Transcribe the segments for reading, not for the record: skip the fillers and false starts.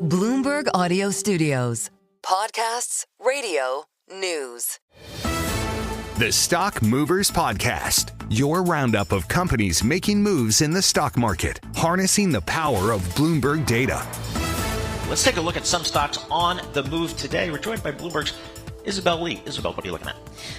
Bloomberg Audio Studios. Podcasts, radio, news. The Stock Movers Podcast, your roundup of companies making moves in the stock market, harnessing the power of Bloomberg data. Let's take a look at some stocks on the move today. We're joined by Bloomberg's Isabel Lee. Isabel, what are you looking at?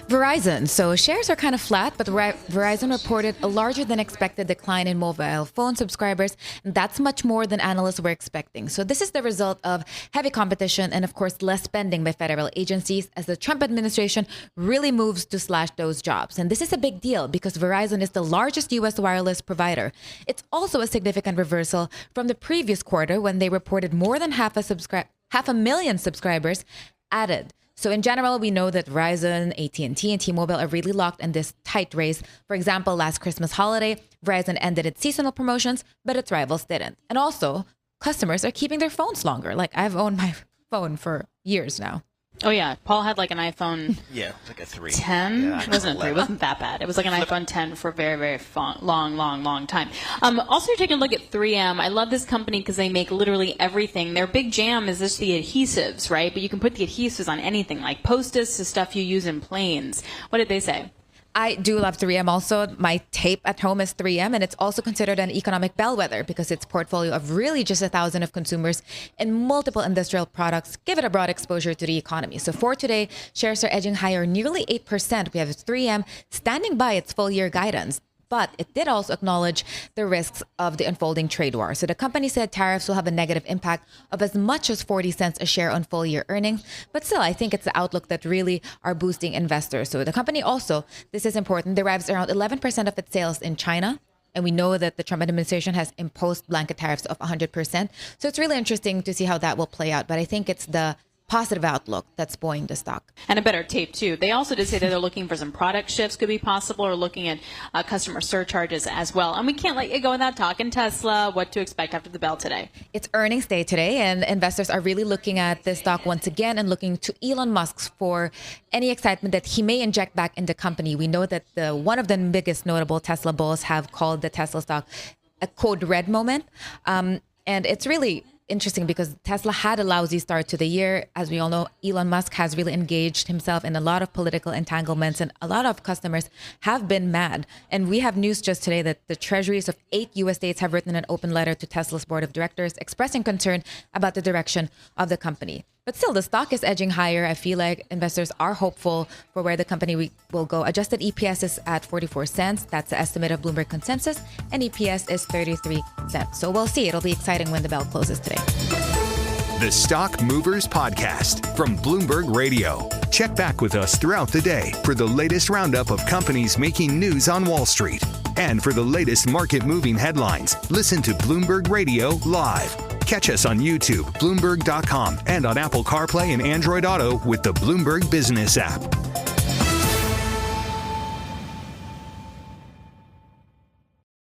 Verizon. So shares are kind of flat, but Verizon reported a larger than expected decline in mobile phone subscribers. And that's much more than analysts were expecting. So this is the result of heavy competition and, of course, less spending by federal agencies as the Trump administration really moves to slash those jobs. And this is a big deal because Verizon is the largest U.S. wireless provider. It's also a significant reversal from the previous quarter when they reported more than half a million subscribers added. So in general, we know that Verizon, AT&T, and T-Mobile are really locked in this tight race. For example, last Christmas holiday, Verizon ended its seasonal promotions, but its rivals didn't. And also, customers are keeping their phones longer. Like, I've owned my phone for years now. Oh, yeah. Paul had like an iPhone Yeah, it's like a 3. 10. Yeah, It wasn't a 3. It wasn't that bad. It was like an iPhone 10 for a very, very long time. Also, you're taking a look at 3M. I love this company because they make literally everything. Their big jam is just the adhesives, right? But you can put the adhesives on anything, like Post-its is stuff you use in planes. What did they say? I do love 3M also. My tape at home is 3M, and it's also considered an economic bellwether because its portfolio of really just 1,000 of consumers and multiple industrial products give it a broad exposure to the economy. So for today, shares are edging higher nearly 8%. We have 3M standing by its full year guidance. But it did also acknowledge the risks of the unfolding trade war. So the company said tariffs will have a negative impact of as much as 40 cents a share on full year earnings. But still, I think it's the outlook that really are boosting investors. So the company also, this is important, derives around 11% of its sales in China. And we know that the Trump administration has imposed blanket tariffs of 100%. So it's really interesting to see how that will play out. But I think it's the positive outlook that's buoying the stock. And a better tape, too. They also did say that they're looking for some product shifts could be possible or looking at customer surcharges as well. And we can't let you go without talking Tesla, what to expect after the bell today. It's earnings day today, and investors are really looking at this stock once again and looking to Elon Musk for any excitement that he may inject back in the company. We know that one of the biggest notable Tesla bulls have called the Tesla stock a code red moment. And it's really interesting because Tesla had a lousy start to the year. As we all know, Elon Musk has really engaged himself in a lot of political entanglements, and a lot of customers have been mad. And we have news just today that the treasuries of 8 U.S. states have written an open letter to Tesla's board of directors expressing concern about the direction of the company. But still, the stock is edging higher. I feel like investors are hopeful for where the company will go. Adjusted EPS is at 44 cents. That's the estimate of Bloomberg consensus. And EPS is 33 cents. So we'll see. It'll be exciting when the bell closes today. The Stock Movers Podcast from Bloomberg Radio. Check back with us throughout the day for the latest roundup of companies making news on Wall Street. And for the latest market-moving headlines, listen to Bloomberg Radio live. Catch us on YouTube, Bloomberg.com, and on Apple CarPlay and Android Auto with the Bloomberg Business app.